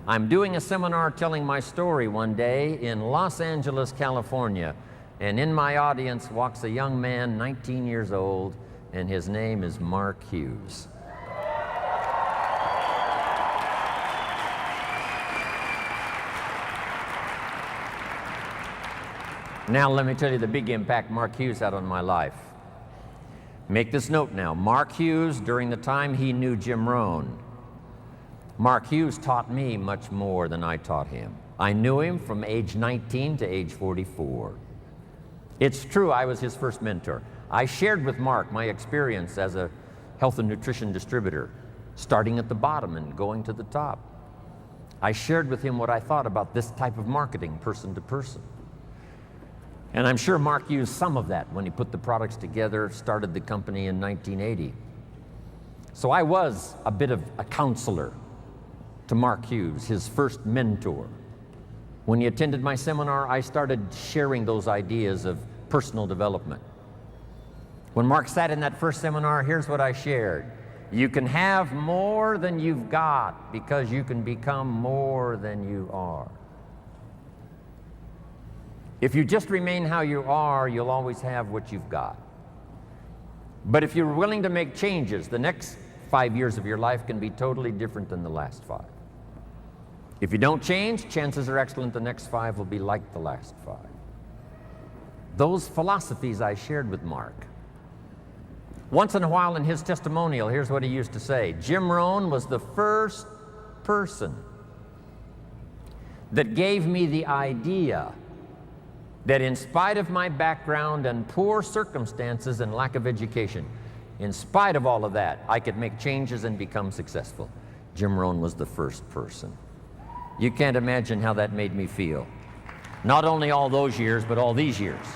I'm doing a seminar telling my story one day in Los Angeles, California, and in my audience walks a young man, 19 years old, and his name is Mark Hughes. Now let me tell you the big impact Mark Hughes had on my life. Make this note now. Mark Hughes, during the time he knew Jim Rohn, Mark Hughes taught me much more than I taught him. I knew him from age 19 to age 44. It's true, I was his first mentor. I shared with Mark my experience as a health and nutrition distributor, starting at the bottom and going to the top. I shared with him what I thought about this type of marketing, person to person. And I'm sure Mark used some of that when he put the products together, started the company in 1980. So I was a bit of a counselor to Mark Hughes, his first mentor. When he attended my seminar, I started sharing those ideas of personal development. When Mark sat in that first seminar, here's what I shared. You can have more than you've got because you can become more than you are. If you just remain how you are, you'll always have what you've got. But if you're willing to make changes, the next 5 years of your life can be totally different than the last 5. If you don't change, chances are excellent the next 5 will be like the last 5. Those philosophies I shared with Mark. Once in a while in his testimonial, here's what he used to say. Jim Rohn was the first person that gave me the idea that in spite of my background and poor circumstances and lack of education, in spite of all of that, I could make changes and become successful. Jim Rohn was the first person. You can't imagine how that made me feel. Not only all those years, but all these years.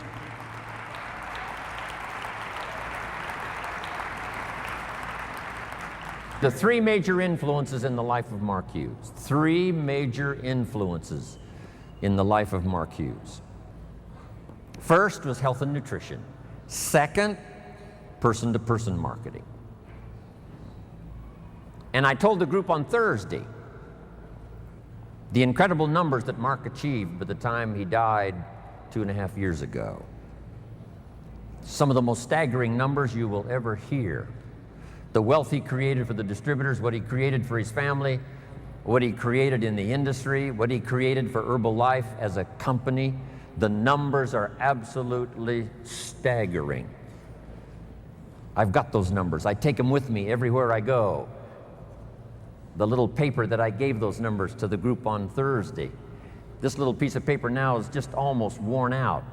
The 3 major influences in the life of Mark Hughes. 3 major influences in the life of Mark Hughes. First was health and nutrition. Second, person-to-person marketing. And I told the group on Thursday the incredible numbers that Mark achieved by the time he died 2.5 years ago. Some of the most staggering numbers you will ever hear. The wealth he created for the distributors, what he created for his family, what he created in the industry, what he created for Herbalife as a company. The numbers are absolutely staggering. I've got those numbers. I take them with me everywhere I go. The little paper that I gave those numbers to the group on Thursday. This little piece of paper now is just almost worn out.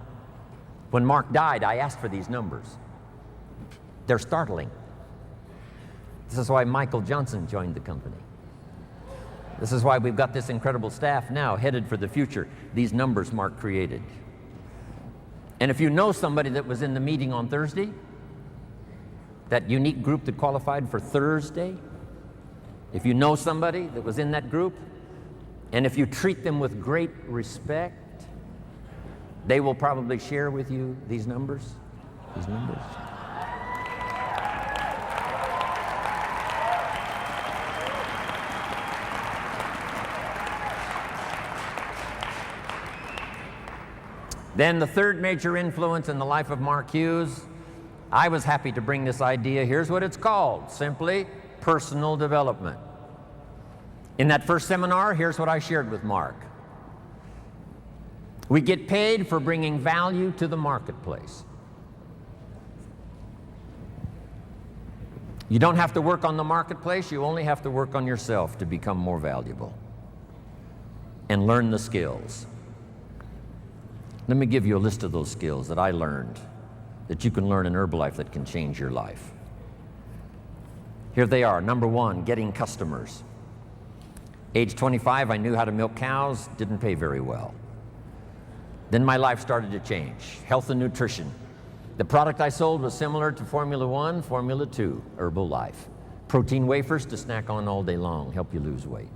When Mark died, I asked for these numbers. They're startling. This is why Michael Johnson joined the company. This is why we've got this incredible staff now headed for the future. These numbers Mark created. And if you know somebody that was in the meeting on Thursday, that unique group that qualified for Thursday, if you know somebody that was in that group, and if you treat them with great respect, they will probably share with you these numbers. These numbers. Then the third major influence in the life of Mark Hughes, I was happy to bring this idea. Here's what it's called, simply personal development. In that first seminar, here's what I shared with Mark. We get paid for bringing value to the marketplace. You don't have to work on the marketplace, you only have to work on yourself to become more valuable and learn the skills. Let me give you a list of those skills that I learned, that you can learn in Herbalife that can change your life. Here they are. Number 1, getting customers. Age 25, I knew how to milk cows, didn't pay very well. Then my life started to change. Health and nutrition. The product I sold was similar to Formula 1, Formula 2, Herbalife. Protein wafers to snack on all day long, help you lose weight.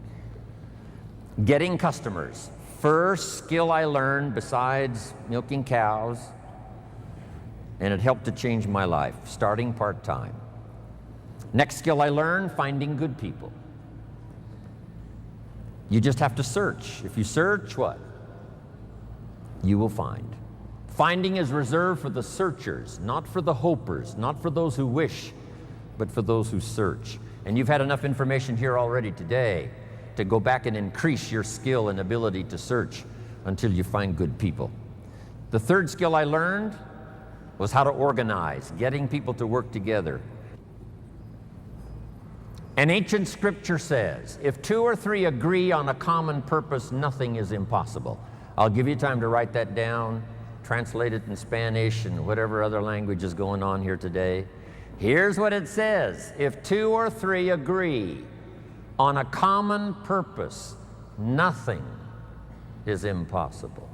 Getting customers. First skill I learned besides milking cows, and it helped to change my life, starting part-time. Next skill I learned, finding good people. You just have to search. If you search, what? You will find. Finding is reserved for the searchers, not for the hopers, not for those who wish, but for those who search. And you've had enough information here already today to go back and increase your skill and ability to search until you find good people. The third skill I learned was how to organize, getting people to work together. An ancient scripture says, if two or three agree on a common purpose, nothing is impossible. I'll give you time to write that down, translate it in Spanish and whatever other language is going on here today. Here's what it says: if two or three agree on a common purpose, nothing is impossible.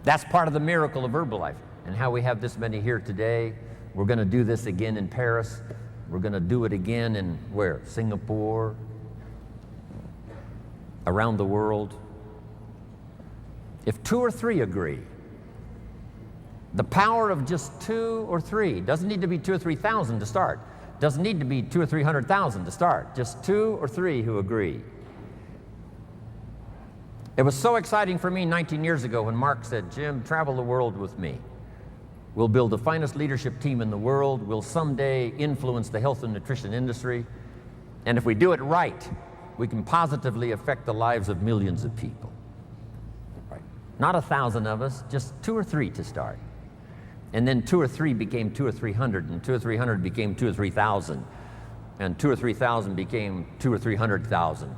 That's part of the miracle of Herbalife and how we have this many here today. We're going to do this again in Paris. We're going to do it again in where? Singapore, around the world. If two or three agree, the power of just two or three, doesn't need to be 2,000 or 3,000 to start. Doesn't need to be 200,000 or 300,000 to start. Just two or three who agree. It was so exciting for me 19 years ago when Mark said, Jim, travel the world with me. We'll build the finest leadership team in the world. We'll someday influence the health and nutrition industry. And if we do it right, we can positively affect the lives of millions of people. Right? Not 1,000 of us, just 2 or 3 to start. And then 2 or 3 became 200 or 300, and 200 or 300 became 2,000 or 3,000, and 2,000 or 3,000 became 200 or 300,000,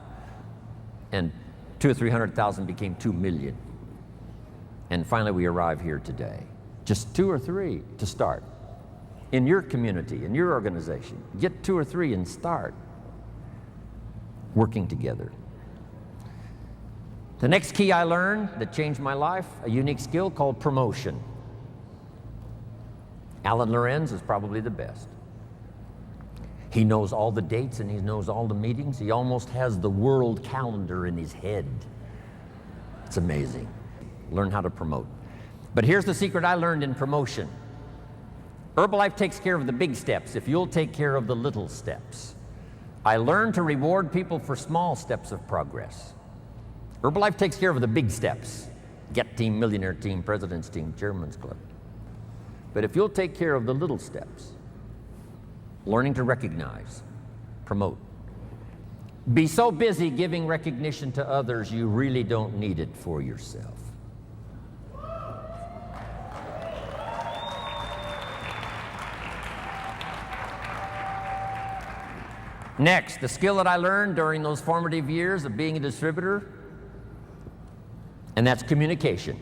and 200 or 300,000 became 2 million. And finally we arrive here today. Just 2 or 3 to start. In your community, in your organization, get 2 or 3 and start working together. The next key I learned that changed my life, a unique skill called promotion. Alan Lorenz is probably the best. He knows all the dates and he knows all the meetings. He almost has the world calendar in his head. It's amazing. Learn how to promote. But here's the secret I learned in promotion. Herbalife takes care of the big steps if you'll take care of the little steps. I learned to reward people for small steps of progress. Herbalife takes care of the big steps. Get team, millionaire team, president's team, chairman's club. But if you'll take care of the little steps, learning to recognize, promote. Be so busy giving recognition to others, you really don't need it for yourself. Next, the skill that I learned during those formative years of being a distributor, and that's communication.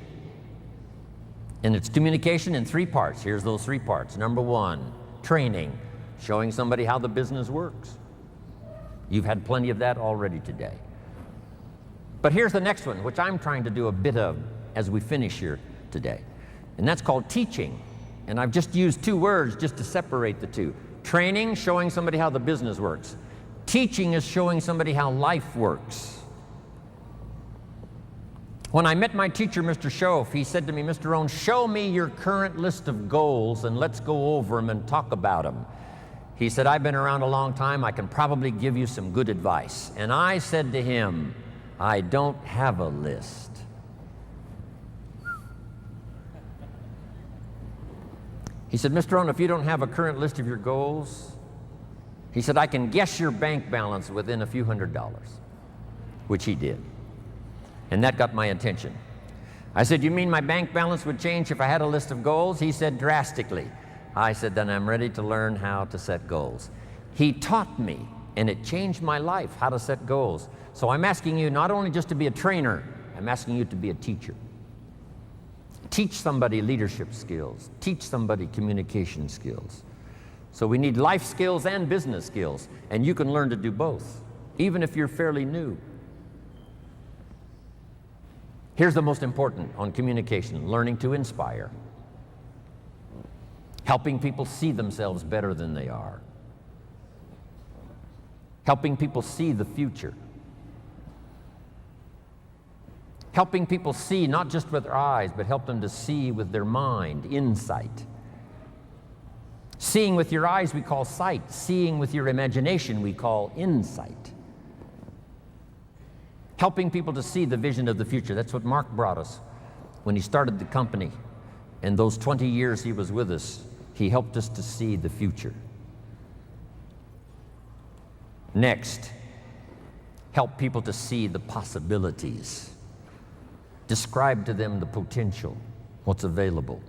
And it's communication in 3 parts. Here's those 3 parts. Number 1, training, showing somebody how the business works. You've had plenty of that already today. But here's the next one, which I'm trying to do a bit of as we finish here today. And that's called teaching. And I've just used 2 words just to separate the 2. Training, showing somebody how the business works. Teaching is showing somebody how life works. When I met my teacher, Mr. Schoaf, he said to me, Mr. Rohn, show me your current list of goals and let's go over them and talk about them. He said, I've been around a long time, I can probably give you some good advice. And I said to him, I don't have a list. He said, Mr. Rohn, if you don't have a current list of your goals, he said, I can guess your bank balance within a few $100s, which he did. And that got my attention. I said, you mean my bank balance would change if I had a list of goals? He said, drastically. I said, then I'm ready to learn how to set goals. He taught me, and it changed my life, how to set goals. So I'm asking you not only just to be a trainer, I'm asking you to be a teacher. Teach somebody leadership skills. Teach somebody communication skills. So we need life skills and business skills, and you can learn to do both, even if you're fairly new. Here's the most important on communication, learning to inspire. Helping people see themselves better than they are. Helping people see the future. Helping people see not just with their eyes, but help them to see with their mind, insight. Seeing with your eyes we call sight. Seeing with your imagination we call insight. helping people to see the vision of the future. That's what Mark brought us when he started the company. And those 20 years he was with us, he helped us to see the future. Next, help people to see the possibilities. Describe to them the potential, what's available.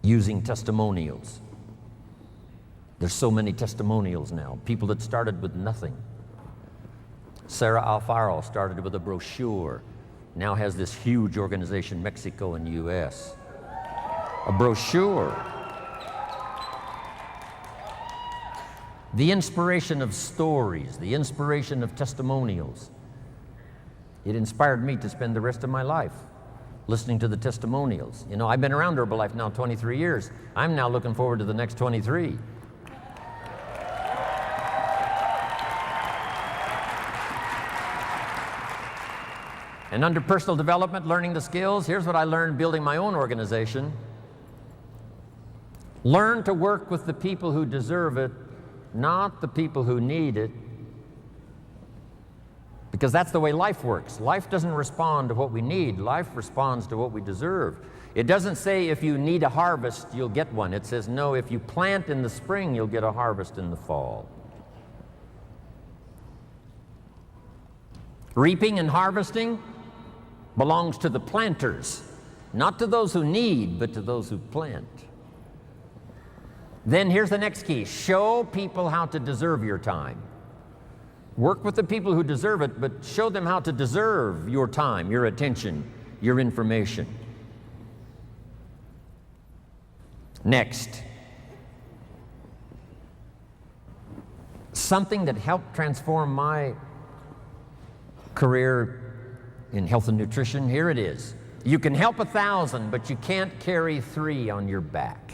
Using testimonials. There's so many testimonials now. People that started with nothing. Sarah Alfaro started with a brochure, now has this huge organization, Mexico and US. A brochure. The inspiration of stories, the inspiration of testimonials. It inspired me to spend the rest of my life listening to the testimonials. You know, I've been around Herbalife now 23 years. I'm now looking forward to the next 23. And under personal development, learning the skills, here's what I learned building my own organization. Learn to work with the people who deserve it, not the people who need it. Because that's the way life works. Life doesn't respond to what we need. Life responds to what we deserve. It doesn't say if you need a harvest, you'll get one. It says, no, if you plant in the spring, you'll get a harvest in the fall. Reaping and harvesting belongs to the planters, not to those who need, but to those who plant. Then here's the next key. Show people how to deserve your time. Work with the people who deserve it, but show them how to deserve your time, your attention, your information. Next, something that helped transform my career in health and nutrition, here it is. You can help 1,000, but you can't carry 3 on your back.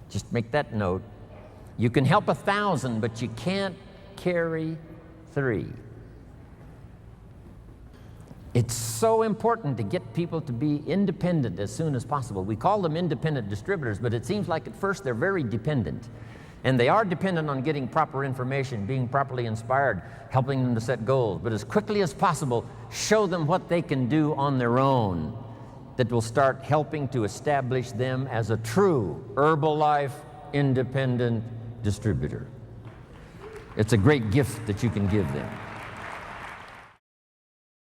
Just make that note. You can help 1,000, but you can't carry 3. It's so important to get people to be independent as soon as possible. We call them independent distributors, but it seems like at first they're very dependent. And they are dependent on getting proper information, being properly inspired, helping them to set goals. But as quickly as possible, show them what they can do on their own that will start helping to establish them as a true Herbalife independent distributor. It's a great gift that you can give them.